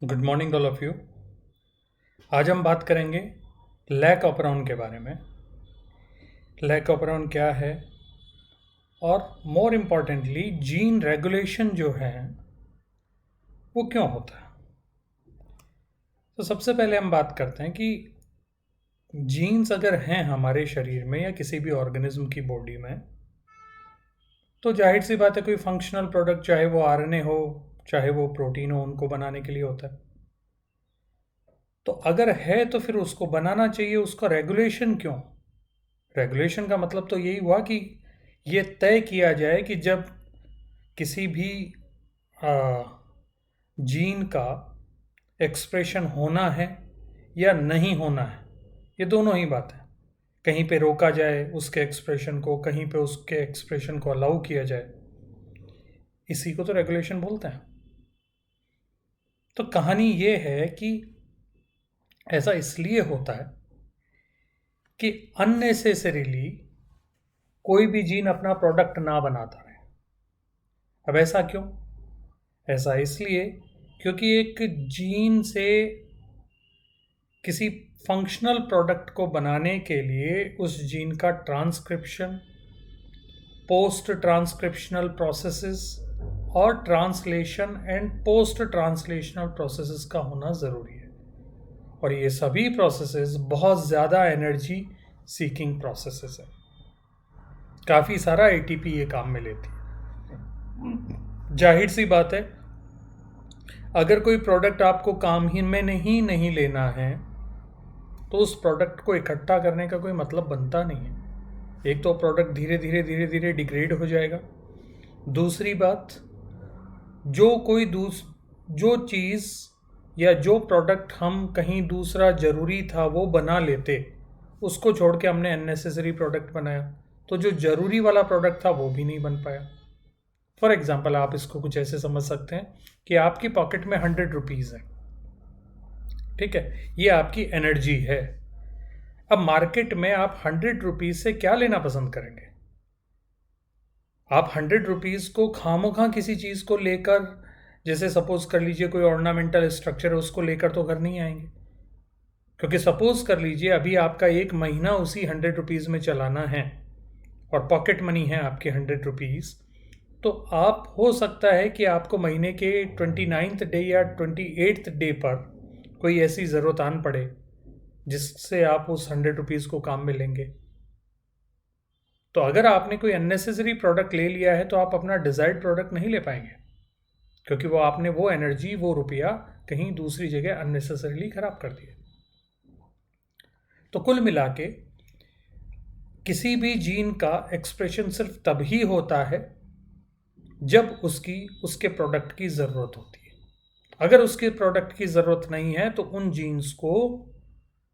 Good morning all of you. आज हम बात करेंगे लैक ऑपरॉन के बारे में। लैक ऑपरॉन क्या है और मोर इम्पॉर्टेंटली जीन रेगुलेशन जो है वो क्यों होता है। तो सबसे पहले हम बात करते हैं कि जीन्स अगर हैं हमारे शरीर में या किसी भी ऑर्गेनिज्म की बॉडी में, तो जाहिर सी बात है कोई फंक्शनल प्रोडक्ट, चाहे वो आरएनए हो चाहे वो प्रोटीन हो, उनको बनाने के लिए होता है। तो अगर है तो फिर उसको बनाना चाहिए। उसका रेगुलेशन क्यों? रेगुलेशन का मतलब तो यही हुआ कि ये तय किया जाए कि जब किसी भी जीन का एक्सप्रेशन होना है या नहीं होना है, ये दोनों ही बात है। कहीं पे रोका जाए उसके एक्सप्रेशन को, कहीं पे उसके एक्सप्रेशन को अलाउ किया जाए, इसी को तो रेगुलेशन बोलते हैं। तो कहानी ये है कि ऐसा इसलिए होता है कि अननेसेसरीली कोई भी जीन अपना प्रोडक्ट ना बनाता रहे। अब ऐसा क्यों? ऐसा इसलिए क्योंकि एक जीन से किसी फंक्शनल प्रोडक्ट को बनाने के लिए उस जीन का ट्रांसक्रिप्शन, पोस्ट ट्रांसक्रिप्शनल प्रोसेसेस और translation and post translational processes का होना ज़रूरी है। और ये सभी प्रोसेसेस बहुत ज़्यादा एनर्जी सीकिंग प्रोसेसेस है। काफ़ी सारा एटीपी ये काम में लेती है। जाहिर सी बात है, अगर कोई प्रोडक्ट आपको काम ही में नहीं लेना है तो उस प्रोडक्ट को इकट्ठा करने का कोई मतलब बनता नहीं है। एक तो प्रोडक्ट धीरे धीरे डिग्रेड हो जाएगा। दूसरी बात, जो चीज़ या जो प्रोडक्ट हम कहीं दूसरा ज़रूरी था वो बना लेते, उसको छोड़ के हमने अननेसेसरी प्रोडक्ट बनाया, तो जो ज़रूरी वाला प्रोडक्ट था वो भी नहीं बन पाया। फॉर एग्जाम्पल, आप इसको कुछ ऐसे समझ सकते हैं कि आपकी पॉकेट में 100 रुपीज़ है, ठीक है, ये आपकी एनर्जी है। अब मार्केट में आप 100 रुपीज़ से क्या लेना पसंद करेंगे? आप 100 रुपीज़ को खामोखा किसी चीज़ को लेकर, जैसे सपोज कर लीजिए कोई ऑर्नामेंटल स्ट्रक्चर है, उसको लेकर तो घर नहीं आएंगे। क्योंकि सपोज कर लीजिए अभी आपका एक महीना उसी 100 रुपीज़ में चलाना है और पॉकेट मनी है आपके 100 रुपीज़, तो आप, हो सकता है कि आपको महीने के 29th डे या 28th डे पर कोई ऐसी ज़रूरत आन पड़े जिससे आप उस 100 रुपीज़ को काम में लेंगे। तो अगर आपने कोई अननेसेसरी प्रोडक्ट ले लिया है तो आप अपना डिज़ायर्ड प्रोडक्ट नहीं ले पाएंगे, क्योंकि वो आपने वो एनर्जी, वो रुपया कहीं दूसरी जगह अननेसेसरीली खराब कर दिया। तो कुल मिला के किसी भी जीन का एक्सप्रेशन सिर्फ तभी होता है जब उसके प्रोडक्ट की ज़रूरत होती है। अगर उसके प्रोडक्ट की ज़रूरत नहीं है तो उन जीन्स को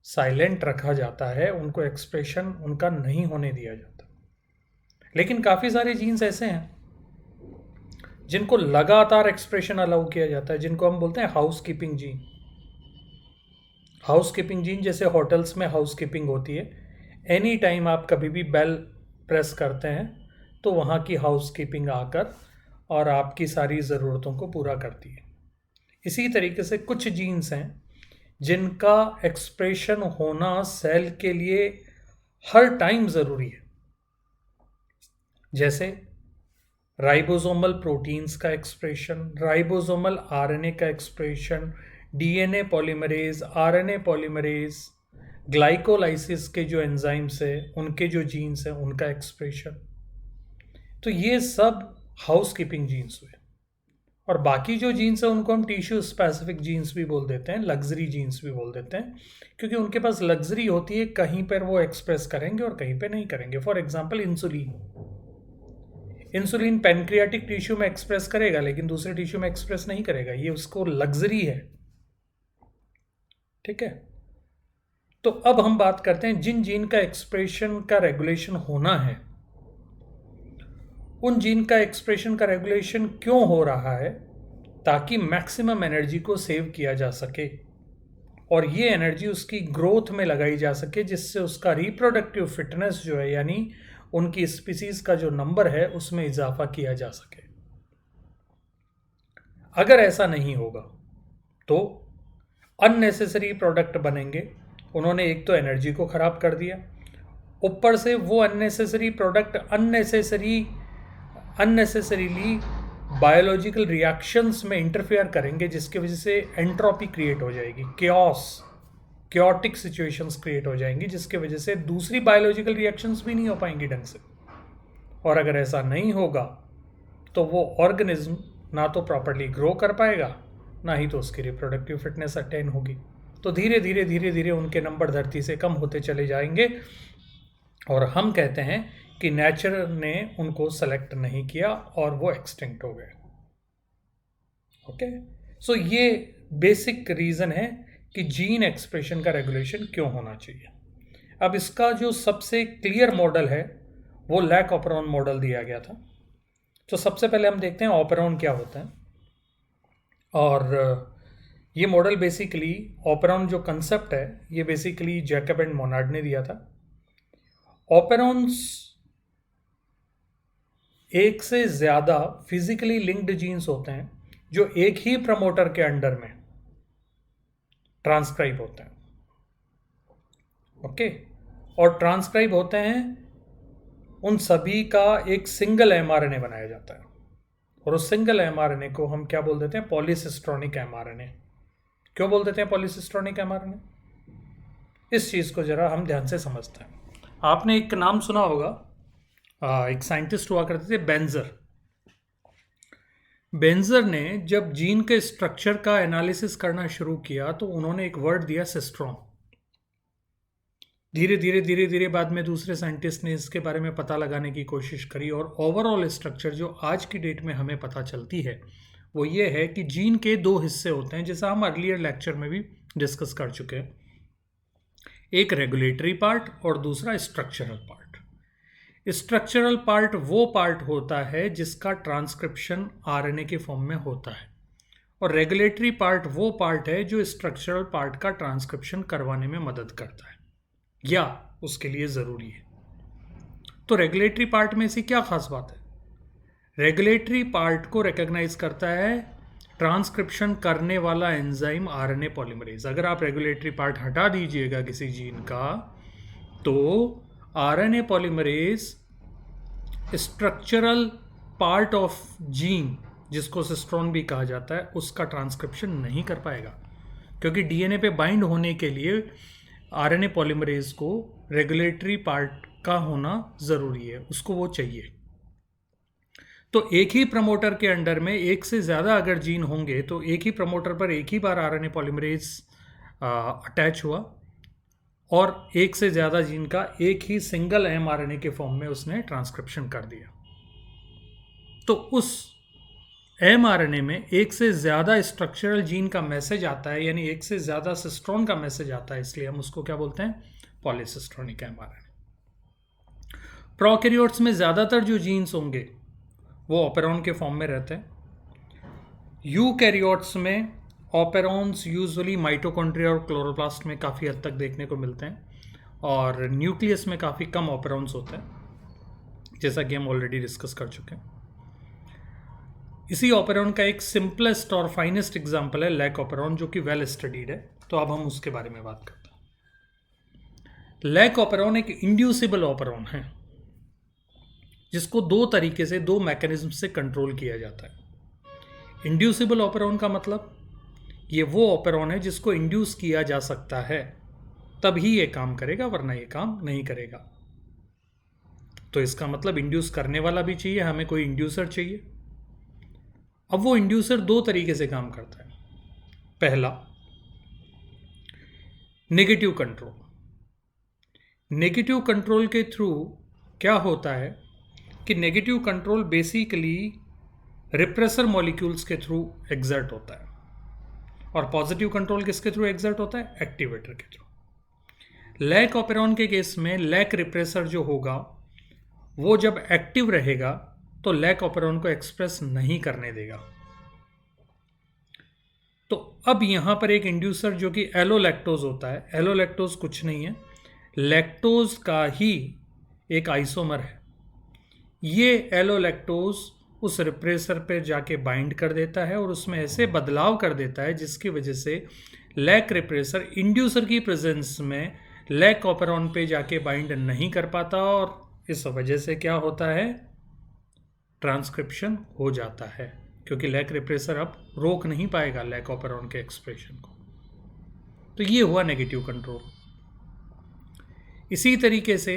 साइलेंट रखा जाता है, उनको एक्सप्रेशन उनका नहीं होने दिया जाता। लेकिन काफ़ी सारे जीन्स ऐसे हैं जिनको लगातार एक्सप्रेशन अलाउ किया जाता है, जिनको हम बोलते हैं house keeping gene. House keeping gene, जैसे होटल्स में हाउस कीपिंग होती है, एनी टाइम आप कभी भी बेल प्रेस करते हैं तो वहाँ की हाउस कीपिंग आकर और आपकी सारी ज़रूरतों को पूरा करती है। इसी तरीके से कुछ जीन्स हैं जिनका एक्सप्रेशन होना सेल के लिए हर टाइम ज़रूरी है, जैसे राइबोसोमल प्रोटीन्स का एक्सप्रेशन, राइबोसोमल आरएनए का expression, DNA polymerase, RNA polymerase, glycolysis के जो एंजाइम्स है उनके जो जीन्स हैं उनका एक्सप्रेशन। तो ये सब हाउस कीपिंग जीन्स हुए। और बाकी जो जीन्स हैं उनको हम टिश्यू स्पेसिफिक जीन्स भी बोल देते हैं, लग्जरी जीन्स भी बोल देते हैं, क्योंकि उनके पास लग्जरी होती है, कहीं पर वो एक्सप्रेस करेंगे और कहीं पर नहीं करेंगे। For example insulin pancreatic tissue में एक्सप्रेस करेगा लेकिन दूसरे टिश्यू में एक्सप्रेस नहीं करेगा, ये उसको लग्जरी है, ठीक है। तो अब हम बात करते हैं जिन जीन का एक्सप्रेशन का रेगुलेशन होना है, उन जीन का एक्सप्रेशन का रेगुलेशन क्यों हो रहा है, ताकि मैक्सिमम एनर्जी को सेव किया जा सके और ये एनर्जी उसकी ग्रोथ में लगाई जा सके, जिससे उसका रिप्रोडक्टिव फिटनेस जो है, यानी उनकी स्पीसीज का जो नंबर है उसमें इजाफा किया जा सके। अगर ऐसा नहीं होगा तो अननेसेसरी प्रोडक्ट बनेंगे। उन्होंने एक तो एनर्जी को ख़राब कर दिया, ऊपर से वो unnecessary product unnecessarily biological reactions में इंटरफेयर करेंगे, जिसकी वजह से एंट्रोपी क्रिएट हो जाएगी, क्योटिक सिचुएशंस क्रिएट हो जाएंगी, जिसकी वजह से दूसरी बायोलॉजिकल रिएक्शंस भी नहीं हो पाएंगी ढंग से। और अगर ऐसा नहीं होगा तो वो ऑर्गेनिज्म ना तो प्रॉपरली ग्रो कर पाएगा, ना ही तो उसकी रिप्रोडक्टिव फिटनेस अटेन होगी। तो धीरे धीरे उनके नंबर धरती से कम होते चले जाएंगे, और हम कहते हैं कि नेचर ने उनको सेलेक्ट नहीं किया और वो एक्सटिंक्ट हो गए। ओके, सो ये बेसिक रीज़न है कि जीन एक्सप्रेशन का रेगुलेशन क्यों होना चाहिए। अब इसका जो सबसे क्लियर मॉडल है वो लैक ऑपरॉन मॉडल दिया गया था। तो सबसे पहले हम देखते हैं ऑपरॉन क्या होता है। और ये मॉडल बेसिकली, ऑपरॉन जो कंसेप्ट है ये बेसिकली जैकब एंड मोनार्ड ने दिया था। ऑपरॉन्स एक से ज़्यादा फिजिकली लिंक्ड जीन्स होते हैं जो एक ही प्रमोटर के अंडर में ट्रांसक्राइब होते हैं। ओके, और ट्रांसक्राइब होते हैं उन सभी का एक सिंगल एमआरएनए बनाया जाता है, और उस सिंगल एमआरएनए को हम क्या बोल देते हैं? पॉलीसिस्ट्रोनिक एमआरएनए। क्यों बोल देते हैं पॉलीसिस्ट्रोनिक एमआरएनए? इस चीज़ को जरा हम ध्यान से समझते हैं। आपने एक नाम सुना होगा, एक साइंटिस्ट हुआ करते थे बेंजर। बेंजर ने जब जीन के स्ट्रक्चर का एनालिसिस करना शुरू किया तो उन्होंने एक वर्ड दिया, सिस्ट्रोन। धीरे धीरे बाद में दूसरे साइंटिस्ट ने इसके बारे में पता लगाने की कोशिश करी, और ओवरऑल स्ट्रक्चर जो आज की डेट में हमें पता चलती है वो ये है कि जीन के दो हिस्से होते हैं, जैसा हम अर्लियर लेक्चर में भी डिस्कस कर चुके हैं। एक रेगुलेटरी पार्ट और दूसरा स्ट्रक्चरल पार्ट। स्ट्रक्चरल पार्ट वो पार्ट होता है जिसका ट्रांसक्रिप्शन आरएनए के फॉर्म में होता है, और रेगुलेटरी पार्ट वो पार्ट है जो स्ट्रक्चरल पार्ट का ट्रांसक्रिप्शन करवाने में मदद करता है या उसके लिए ज़रूरी है। तो रेगुलेटरी पार्ट में से क्या खास बात है? रेगुलेटरी पार्ट को रिकॉग्नाइज करता है ट्रांसक्रिप्शन करने वाला एंजाइम आरएनए पॉलीमरेज। अगर आप रेगुलेटरी पार्ट हटा दीजिएगा किसी जीन का, तो RNA polymerase structural part of gene, जिसको सिस्ट्रोन भी कहा जाता है, उसका ट्रांसक्रिप्शन नहीं कर पाएगा, क्योंकि डीएनए पे बाइंड होने के लिए आरएनए पॉलीमरेज को रेगुलेटरी पार्ट का होना ज़रूरी है, उसको वो चाहिए। तो एक ही प्रमोटर के अंडर में एक से ज़्यादा अगर जीन होंगे तो एक ही प्रमोटर पर एक ही बार आरएनए पॉलीमरेज अटैच हुआ, और एक से ज़्यादा जीन का एक ही सिंगल एमआरएनए के फॉर्म में उसने ट्रांसक्रिप्शन कर दिया। तो उस एमआरएनए में एक से ज़्यादा स्ट्रक्चरल जीन का मैसेज आता है, यानी एक से ज़्यादा सिस्ट्रोन का मैसेज आता है, इसलिए हम उसको क्या बोलते हैं? पॉलीसिस्ट्रोनिक एमआरएनए। प्रोकैरियोट्स में ज़्यादातर जो जीन्स होंगे वो ऑपेरॉन के फॉर्म में रहते हैं। यूकैरियोट्स में ऑपेरॉन्स यूजुअली माइटोकॉन्ड्रिया और क्लोरोप्लास्ट में काफ़ी हद तक देखने को मिलते हैं, और न्यूक्लियस में काफ़ी कम ऑपेरॉन्स होते हैं, जैसा कि हम ऑलरेडी डिस्कस कर चुके हैं। इसी ऑपेरॉन का एक सिंपलेस्ट और फाइनेस्ट एग्जाम्पल है लैक ऑपेरॉन, जो कि वेल स्टडीड है। तो अब हम उसके बारे में बात करते हैं। लैक ऑपेरॉन एक इंड्यूसिबल ऑपेरॉन है, जिसको दो तरीके से, दो मैकेनिज्म से कंट्रोल किया जाता है। इंड्यूसिबल ऑपेरॉन का मतलब, ये वो ऑपेरॉन है जिसको इंड्यूस किया जा सकता है, तभी ये काम करेगा, वरना ये काम नहीं करेगा। तो इसका मतलब इंड्यूस करने वाला भी चाहिए, हमें कोई इंड्यूसर चाहिए। अब वो इंड्यूसर दो तरीके से काम करता है। पहला, नेगेटिव कंट्रोल। नेगेटिव कंट्रोल के थ्रू क्या होता है कि negative control basically repressor molecules के थ्रू एग्जर्ट होता है, और पॉजिटिव कंट्रोल किसके थ्रू एग्जर्ट होता है? एक्टिवेटर के थ्रू। लैक ऑपेरॉन के केस में लैक रिप्रेसर जो होगा वो जब एक्टिव रहेगा तो लैक ऑपेरॉन को एक्सप्रेस नहीं करने देगा। तो अब यहां पर एक इंड्यूसर जो कि एलोलैक्टोज होता है, एलोलैक्टोज कुछ नहीं है, लैक्टोज का ही एक आइसोमर है। ये एलोलैक्टोज उस रिप्रेसर पे जाके बाइंड कर देता है और उसमें ऐसे बदलाव कर देता है जिसकी वजह से लैक रिप्रेसर इंड्यूसर की प्रेजेंस में लैक ऑपेरॉन पे जाके बाइंड नहीं कर पाता और इस वजह से क्या होता है, ट्रांसक्रिप्शन हो जाता है, क्योंकि लैक रिप्रेसर अब रोक नहीं पाएगा लैक ऑपेरॉन के एक्सप्रेशन को। तो ये हुआ नेगेटिव कंट्रोल। इसी तरीके से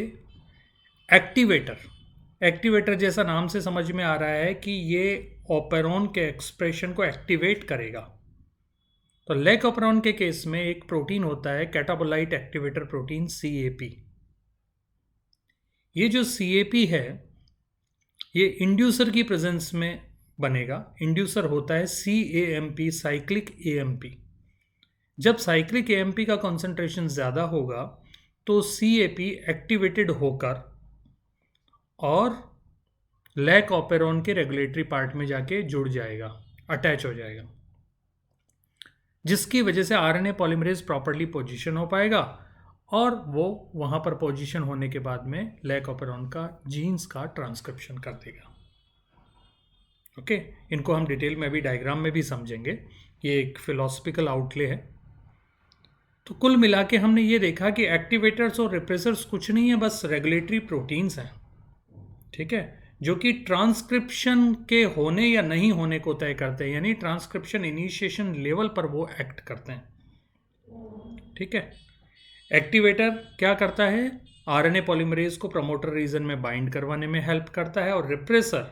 एक्टिवेटर जैसा नाम से समझ में आ रहा है कि ये ऑपेरॉन के एक्सप्रेशन को एक्टिवेट करेगा। तो लैक ऑपेरॉन के केस में एक प्रोटीन होता है कैटाबोलाइट एक्टिवेटर प्रोटीन CAP। ये जो CAP है ये इंड्यूसर की प्रेजेंस में बनेगा। इंड्यूसर होता है CAMP, साइक्लिक AMP। जब साइक्लिक AMP का कॉन्सेंट्रेशन ज़्यादा होगा तो CAP एक्टिवेटेड होकर और लैक ऑपेरॉन के रेगुलेटरी पार्ट में जाके जुड़ जाएगा, अटैच हो जाएगा, जिसकी वजह से RNA पॉलीमरेज प्रॉपर्ली पोजीशन हो पाएगा और वो वहाँ पर पोजीशन होने के बाद में लैक ऑपेरॉन का जीन्स का ट्रांसक्रिप्शन कर देगा। ओके, इनको हम डिटेल में भी डायग्राम में भी समझेंगे, ये एक फिलोसफिकल आउटले है। तो कुल मिला के हमने ये देखा कि एक्टिवेटर्स और रिप्रेसर्स कुछ नहीं है, बस रेगुलेटरी प्रोटीन्स हैं, ठीक है, जो कि ट्रांसक्रिप्शन के होने या नहीं होने को तय करते हैं, यानी ट्रांसक्रिप्शन इनिशिएशन लेवल पर वो एक्ट करते हैं, ठीक है। एक्टिवेटर क्या करता है, RNA पॉलीमरेज को प्रमोटर रीजन में बाइंड करवाने में हेल्प करता है और रिप्रेसर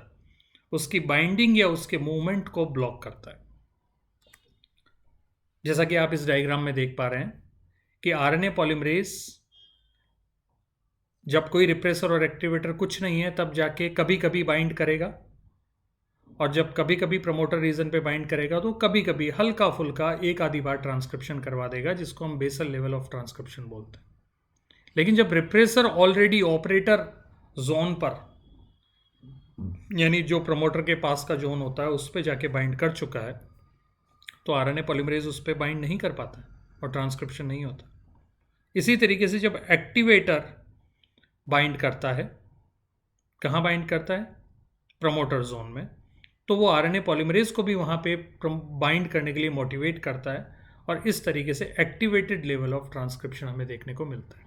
उसकी बाइंडिंग या उसके मूवमेंट को ब्लॉक करता है। जैसा कि आप इस डायग्राम में देख पा रहे हैं कि RNA पॉलीमरेज जब कोई रिप्रेसर और एक्टिवेटर कुछ नहीं है तब जाके कभी कभी बाइंड करेगा, और जब कभी कभी प्रमोटर रीजन पे बाइंड करेगा तो कभी कभी हल्का फुल्का एक आधी बार ट्रांसक्रिप्शन करवा देगा, जिसको हम बेसल लेवल ऑफ ट्रांसक्रिप्शन बोलते हैं। लेकिन जब रिप्रेसर ऑलरेडी ऑपरेटर जोन पर, यानी जो प्रमोटर के पास का जोन होता है उस पर जाके बाइंड कर चुका है, तो RNA पॉलीमरेज उस पर बाइंड नहीं कर पाता और ट्रांसक्रिप्शन नहीं होता। इसी तरीके से जब एक्टिवेटर बाइंड करता है, कहाँ बाइंड करता है, प्रमोटर जोन में, तो वो RNA पॉलीमरेज को भी वहाँ पे बाइंड करने के लिए मोटिवेट करता है और इस तरीके से एक्टिवेटेड लेवल ऑफ ट्रांसक्रिप्शन हमें देखने को मिलता है।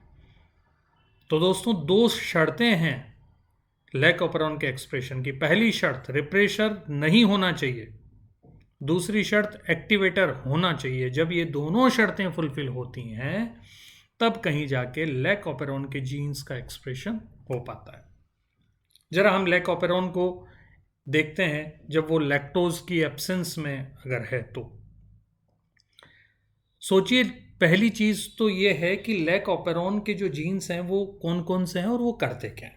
तो दोस्तों, दो शर्तें हैं लैक ऑपेरॉन के एक्सप्रेशन की। पहली शर्त रिप्रेसर नहीं होना चाहिए, दूसरी शर्त एक्टिवेटर होना चाहिए। जब ये दोनों शर्तें फुलफिल होती हैं तब कहीं जाके लैक ऑपेरॉन के जीन्स का एक्सप्रेशन हो पाता है। जरा हम लैक ऑपेरॉन को देखते हैं जब वो लैक्टोज की एब्सेंस में अगर है तो। सोचिए, पहली चीज तो ये है कि लैक ऑपेरॉन के जो जीन्स हैं वो कौन कौन से हैं और वो करते क्या हैं।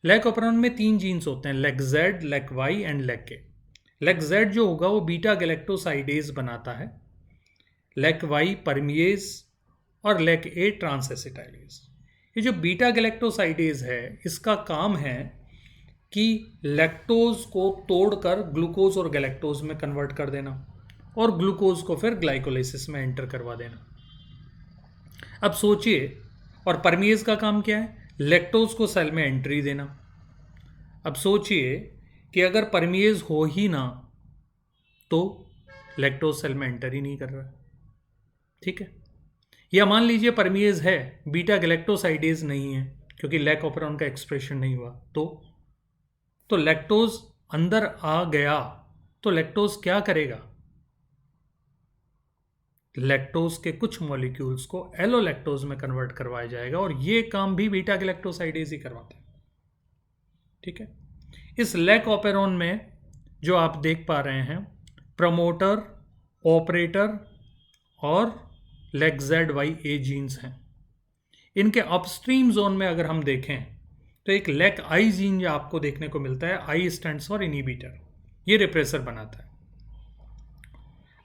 लैक ऑपेरॉन में 3 जीन्स होते हैं, LEC-Z, LEC-Y and LEC-A। LEC-Z जो होगा वो बीटा गैलेक्टोसाइडेज बनाता है, LEC-Y परमिएज और LEC-A ट्रांसएसिटाइलेज। ये जो बीटा गैलेक्टोसाइडेज है इसका काम है कि लैक्टोज को तोड़कर ग्लूकोज और गैलेक्टोज में कन्वर्ट कर देना और ग्लूकोज को फिर ग्लाइकोलाइसिस में एंटर करवा देना। अब सोचिए, और परमिएज का काम क्या है, लैक्टोज को सेल में एंट्री देना। अब सोचिए कि अगर परमिएज हो ही ना तो लैक्टोज सेल में एंटर ही नहीं कर रहा, ठीक है। या मान लीजिए परमिएज है, बीटा गैलेक्टोसाइडेज नहीं है क्योंकि लैक ऑपेरॉन का एक्सप्रेशन नहीं हुआ, तो लैक्टोज अंदर आ गया तो लैक्टोज क्या करेगा, लैक्टोज के कुछ मॉलिक्यूल्स को एलोलैक्टोज में कन्वर्ट करवाया जाएगा और ये काम भी बीटा गैलेक्टोसाइडेज ही करवाता है, ठीक है। इस लैक ऑपेरॉन में जो आप देख पा रहे हैं, प्रमोटर, ऑपरेटर और LEC-Z-Y-A जीन्स हैं। इनके अपस्ट्रीम जोन में अगर हम देखें तो एक LEC-I जीन जो आपको देखने को मिलता है, I स्टैंड्स फॉर इनहिबिटर, ये रिप्रेसर बनाता है।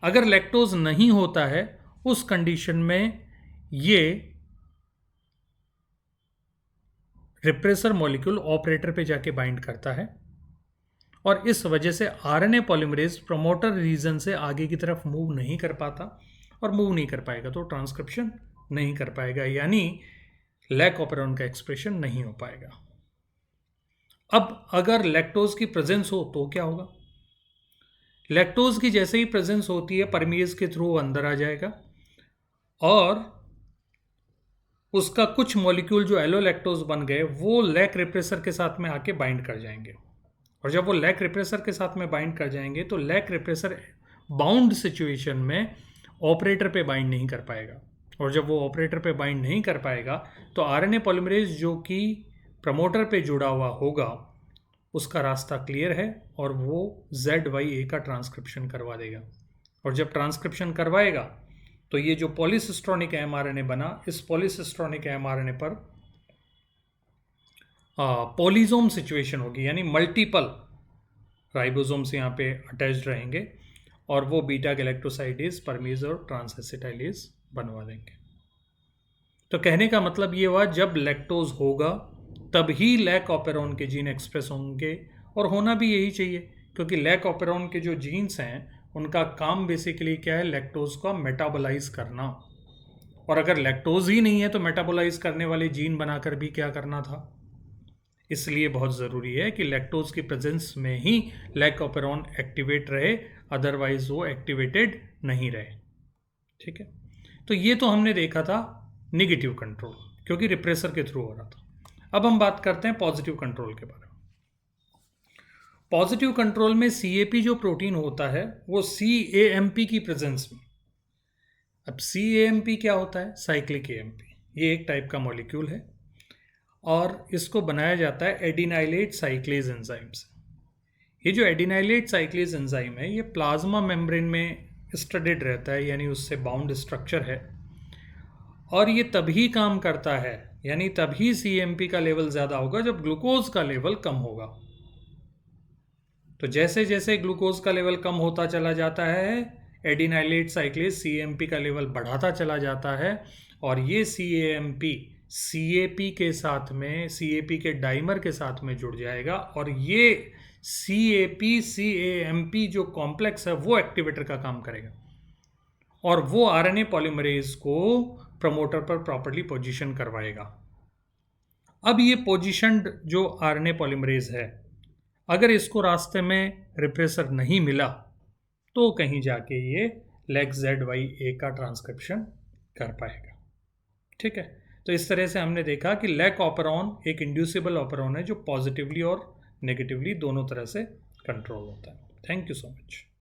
अगर लैक्टोज नहीं होता है उस कंडीशन में ये रिप्रेसर मॉलिक्यूल ऑपरेटर पे जाके बाइंड करता है और इस वजह से RNA पॉलीमरेज प्रमोटर रीजन से आगे की तरफ मूव नहीं कर पाता और मूव नहीं कर पाएगा तो ट्रांसक्रिप्शन नहीं कर पाएगा, यानी लैक ऑपेरॉन का एक्सप्रेशन नहीं हो पाएगा। अब अगर लैक्टोज की प्रेजेंस हो तो क्या होगा? लैक्टोज की जैसे ही प्रेजेंस होती है परमेज के थ्रू अंदर आ जाएगा और उसका कुछ मॉलिक्यूल जो एलोलैक्टोज बन गए वो लैक रिप्रेसर के साथ में आके बाइंड कर जाएंगे। और जब वो लैक रिप्रेसर के साथ में बाइंड कर जाएंगे तो लैक रिप्रेसर बाउंड सिचुएशन में ऑपरेटर पे बाइंड नहीं कर पाएगा। और जब वो ऑपरेटर पे बाइंड नहीं कर पाएगा तो आरएनए पॉलीमरेज जो कि प्रमोटर पे जुड़ा हुआ होगा उसका रास्ता क्लियर है और वो ZYA का ट्रांसक्रिप्शन करवा देगा। और जब ट्रांसक्रिप्शन करवाएगा तो ये जो पॉलीसिस्ट्रॉनिक एमआरएनए बना, इस पॉलीसिस्ट्रॉनिक एमआरएनए पर पॉलीजोम सिचुएशन होगी, यानी मल्टीपल राइबोसोम्स यहाँ पे अटैच्ड रहेंगे और वो बीटा गैलेक्टोसाइडेज, परमेज और ट्रांसएसिटाइलेज बनवा देंगे। तो कहने का मतलब ये हुआ जब लैक्टोज होगा तब ही लैक ऑपेरॉन के जीन एक्सप्रेस होंगे, और होना भी यही चाहिए क्योंकि लैक ऑपेरॉन के जो जीन्स हैं उनका काम बेसिकली क्या है, लैक्टोज का मेटाबोलाइज करना। और अगर लैक्टोज ही नहीं है तो मेटाबोलाइज करने वाले जीन बनाकर भी क्या करना था। इसलिए बहुत ज़रूरी है कि लैक्टोज की प्रेजेंस में ही लैक ऑपेरॉन एक्टिवेट रहे, अदरवाइज वो एक्टिवेटेड नहीं रहे। ठीक है, तो ये तो हमने देखा था निगेटिव कंट्रोल क्योंकि रिप्रेसर के थ्रू हो रहा था। अब हम बात करते हैं पॉजिटिव कंट्रोल के बारे में। पॉजिटिव कंट्रोल में CAP जो प्रोटीन होता है वो CAMP की प्रेजेंस में। अब CAMP क्या होता है? Cyclic AMP। ये एक टाइप का मॉलिक्यूल है और इसको बनाया जाता है एडिनाइलेट साइक्लेज एंजाइम से। ये जो एडिनाइलेट साइक्लेज एंजाइम है ये प्लाज्मा मेम्ब्रेन में स्टडेड रहता है, यानी उससे बाउंड स्ट्रक्चर है, और ये तभी काम करता है, यानी तभी CAMP का लेवल ज़्यादा होगा जब ग्लूकोज का लेवल कम होगा। तो जैसे जैसे ग्लूकोज का लेवल कम होता चला जाता है एडिनाइलेट साइक्लेज CAMP का लेवल बढ़ाता चला जाता है और ये CAMP CAP के साथ में, CAP के डाइमर के साथ में जुड़ जाएगा और ये CAP CAMP जो कॉम्प्लेक्स है वो एक्टिवेटर का काम करेगा और वो RNA पॉलीमरेज को प्रमोटर पर प्रॉपर्ली पोजीशन करवाएगा। अब ये पोजीशनड जो RNA पॉलीमरेज है, अगर इसको रास्ते में रिप्रेसर नहीं मिला तो कहीं जाके ये लैक ZYA का ट्रांसक्रिप्शन कर पाएगा। ठीक है, तो इस तरह से हमने देखा कि लैक ऑपेरॉन एक इंड्यूसिबल ऑपेरॉन है जो पॉजिटिवली और नेगेटिवली दोनों तरह से कंट्रोल होता है। Thank you so much.